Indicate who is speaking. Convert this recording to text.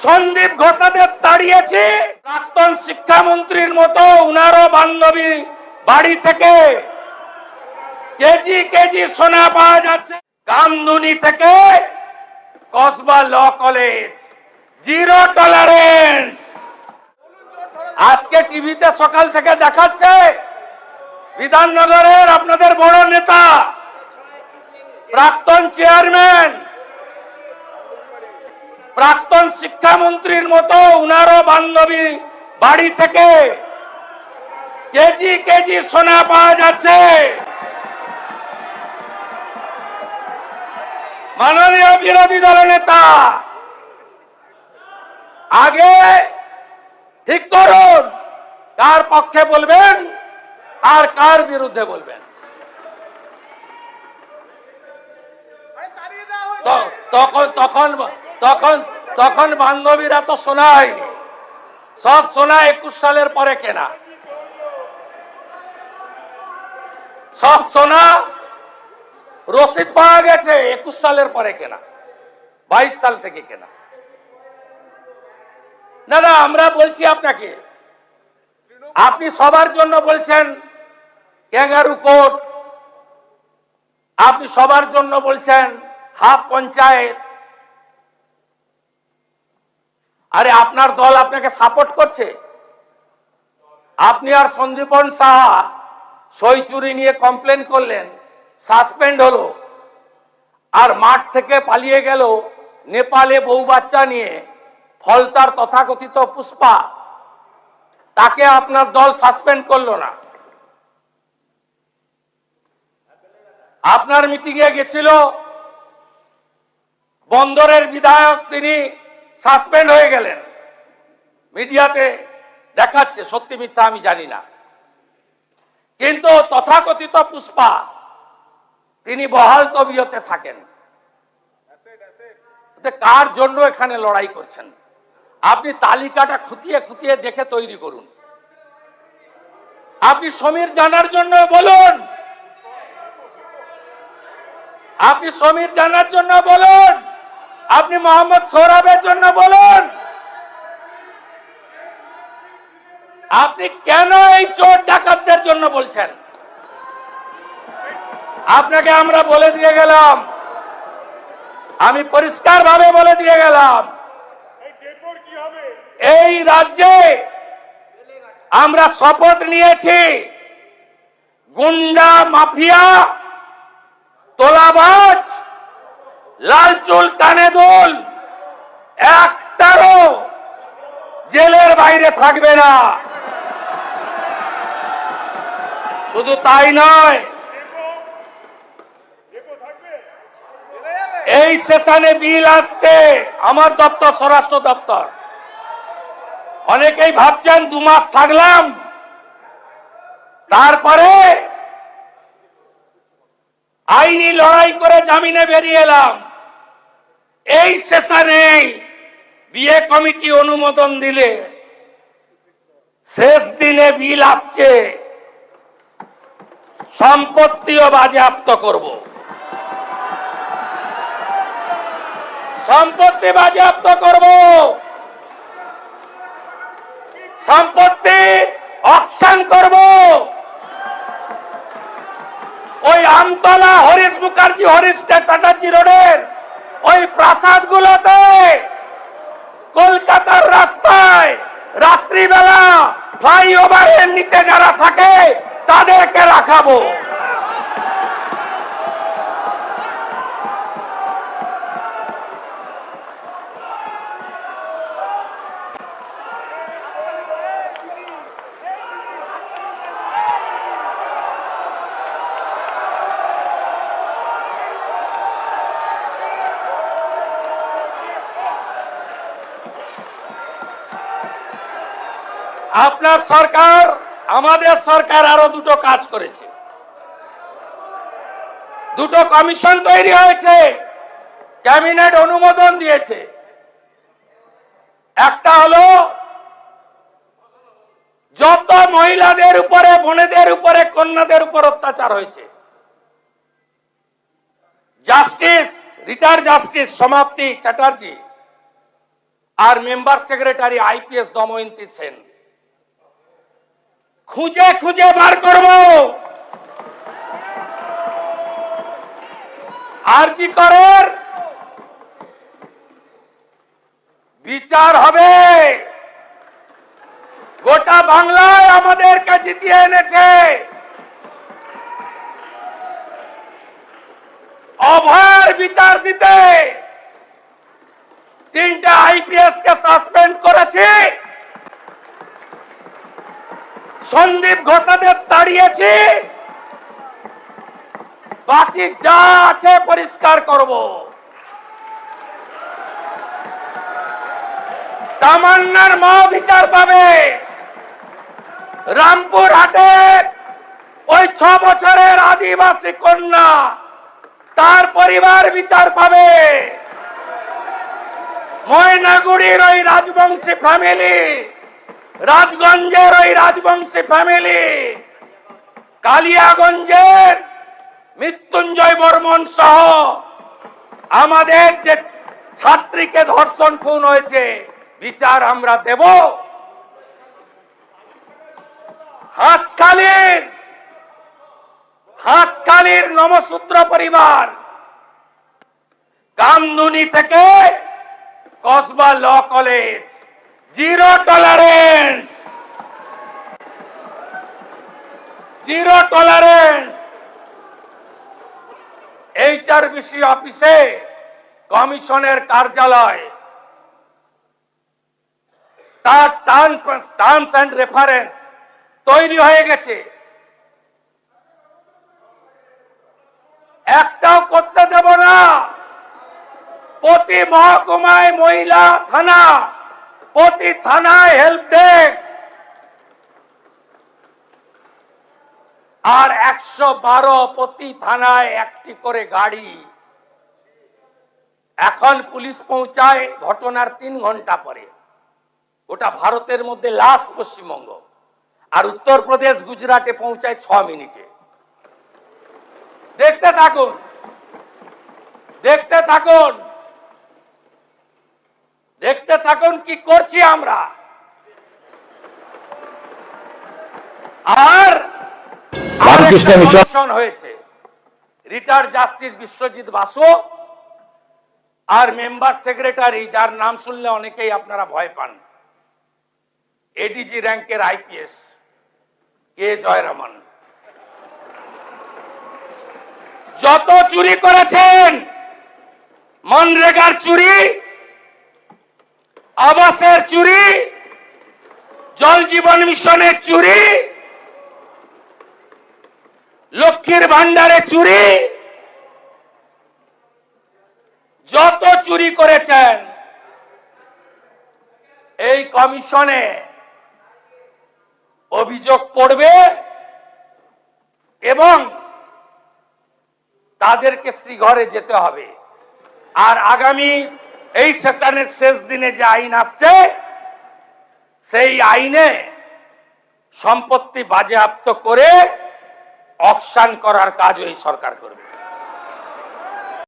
Speaker 1: সন্দীপ ঘোষাদের তাড়িয়েছি, প্রাক্তন শিক্ষামন্ত্রীর মতো উনারও বান্ধবী বাড়ি থেকে কেজি কেজি সোনা পাওয়া যাচ্ছে। কামদুনি থেকে Kasba law college, zero tolerance. আজকে টিভিতে সকাল থেকে দেখাচ্ছে বিধাননগরের আপনাদের বড় নেতা, প্রাক্তন চেয়ারম্যান, প্রাক্তন শিক্ষামন্ত্রীর মতো উনারও বান্ধবী বাড়ি থেকে কেজি কেজি সোনা পাওয়া যাচ্ছে। মাননীয় বিরোধী দলের নেতা, আগে ঠিক করুন কার পক্ষে বলবেন আর কার বিরুদ্ধে বলবেন। তখন তখন তখন তখন বান্ধবীরা তো সোনা হয়নি, সব সোনা 21 সালের পরে কেনা, সব সোনা রসিদ পাওয়া গেছে 21 সালের পরে কেনা, 22 সাল থেকে কেনা। না না, আমরা বলছি আপনাকে, আপনি সবার জন্য বলছেন ক্যাঙ্গারু কোর্ট, আপনি সবার জন্য বলছেন হাফ পঞ্চায়েত। আরে আপনার দল আপনাকে সাপোর্ট করছে। আপনি আর সন্দীপন সাহা সই চুরি নিয়ে কমপ্লেন করলেন, সাসপেন্ড হলো, আর মাঠ থেকে পালিয়ে গেল নেপালে বউ বাচ্চা নিয়ে ফলতার তথাকথিত পুষ্পা, তাকে আপনার দল সাসপেন্ড করলো না। আপনার মিটিং এ গেছিল বন্দরের বিধায়ক, তিনি সাসপেন্ড হয়ে গেলেন। মিডিয়াতে দেখাচ্ছে, সত্যি মিথ্যা আমি জানি না, কিন্তু তথাকথিত পুষ্পা তিনি বহাল তবিয়তে থাকেন। কার জন্য এখানে লড়াই করছেন? আপনি তালিকাটা খুঁটিয়ে খুঁটিয়ে দেখে তৈরি করুন। আপনি সমীর জানার জন্য বলুন, আপনি সমীর জানার জন্য বলুন, আপনি মোহাম্মদ সোহরাবের জন্য বলুন। আপনি কেন এই চোর ডাকাতদের জন্য বলছেন? আপনাকে আমরা বলে দিয়ে গেলাম, আমি পরিষ্কার ভাবে বলে দিয়ে গেলাম, এই রাজ্যে আমরা শপথ নিয়েছি গুন্ডা, মাফিয়া, তোলাবাজ, লাল চুল কানে দুল একটারও জেলের বাইরে থাকবে না। শুধু তাই নয়, এই সেশনে বিল আসছে আমার দপ্তর, স্বরাষ্ট্র দপ্তর। অনেকেই ভাবছেন 2 মাস থাকলাম তারপরে আইনি লড়াই করে জামিনে বেরিয়ে এলাম। এই সেশনে বিয়ে কমিটি অনুমোদন দিলে শেষ দিনে বিল আসছে, সম্পত্তিও বাজেয়াপ্ত করব, সম্পত্তি বাজেয়াপ্ত করব, সম্পত্তি অকশন করব। ওই আমতলা, হরিশ মুখার্জি, হরিশ চ্যাটার্জি রোডের ওই প্রাসাদ গুলোতে, কলকাতার রাস্তায় রাত্রিবেলা ফ্লাইওভারের নিচে যারা থাকে তাদেরকে রাখাবো। আপনার সরকার, আমাদের সরকার আরো 2টো কাজ করেছে। 2টো কমিশন তৈরি হয়েছে, ক্যাবিনেট অনুমোদন দিয়েছে। একটা হলো যত মহিলাদের উপরে, বোনেদের উপরে, কন্যাদের উপর অত্যাচার হয়েছে, justice, retired justice Samapti Chatterjee আর member secretary IPS Damayanti Sen. খুঁজে খুঁজে বার করব। আরজি করের বিচার হবে। গোটা বাংলায় আমাদেরকে জিতিয়ে এনেছে। অভয়ের বিচার দিতে 3টে আইপিএস কে সাসপেন্ড করেছি, সন্দীপ ঘোষাদের তাড়িয়েছি, বাকি যা আছে পরিষ্কার করব। তামান্নার মা বিচার পাবে। রামপুর হাটে ওই 6 বছরের আদিবাসী কন্যা, তার পরিবার বিচার পাবে। ময়নাগুড়ির ওই রাজবংশী ফ্যামিলি, রাজগঞ্জের ওই রাজবংশী ফ্যামিলি, কালিয়াগঞ্জের মৃত্যুঞ্জয় বর্মন সহ আমাদের যে ছাত্রীকে ধর্ষণ খুন হয়েছে, বিচার আমরা দেব। হাঁসখালির নমসূত্র পরিবার, কামদুনি থেকে Kasba law college, zero tolerance, zero tolerance. HRBC অফিসে কমিশনের কার্যালয়, তার টার্মস অ্যান্ড রেফারেন্স তৈরি হয়ে গেছে। একটাও করতে দেব না। প্রতি মহকুমায় মহিলা থানা, প্রতি থানায় হেল্প ডেস্ক, আর 112 প্রতি থানায় একটি করে গাড়ি। এখন পুলিশ পৌঁছায় ঘটনার 3 ঘন্টা পরে। ওটা ভারতের মধ্যে লাস্ট পশ্চিমবঙ্গ। আর উত্তরপ্রদেশ গুজরাটে পৌঁছায় 6 মিনিটে। দেখতে থাকুন, দেখতে থাকুন, দেখতে থাকুন কি করছি আমরা। আর কমিশন হয়েছে রিটায়ার্ড জাস্টিস বিশ্বজিৎ বাসু আর মেম্বার সেক্রেটারি, যার নাম শুনলে অনেকেই আপনারা ভয় পান, এডিজি র্যাঙ্কের আইপিএস কে জয়রামন। যত চুরি করেছেন, মনরেগার চুরি, আবাসের চুরি, জল জীবন মিশনের চুরি, লক্ষ্মীর ভান্ডারে চুরি, যত চুরি করেছেন এই কমিশনে অভিযোগ পড়বে এবং তাদেরকে শ্রীঘরে যেতে হবে। আর আগামী এই সেশনের শেষ দিনে যে আইন আসছে, সেই আইনে সম্পত্তি বাজেয়াপ্ত করে অকশন করার কাজ এই সরকার করবে।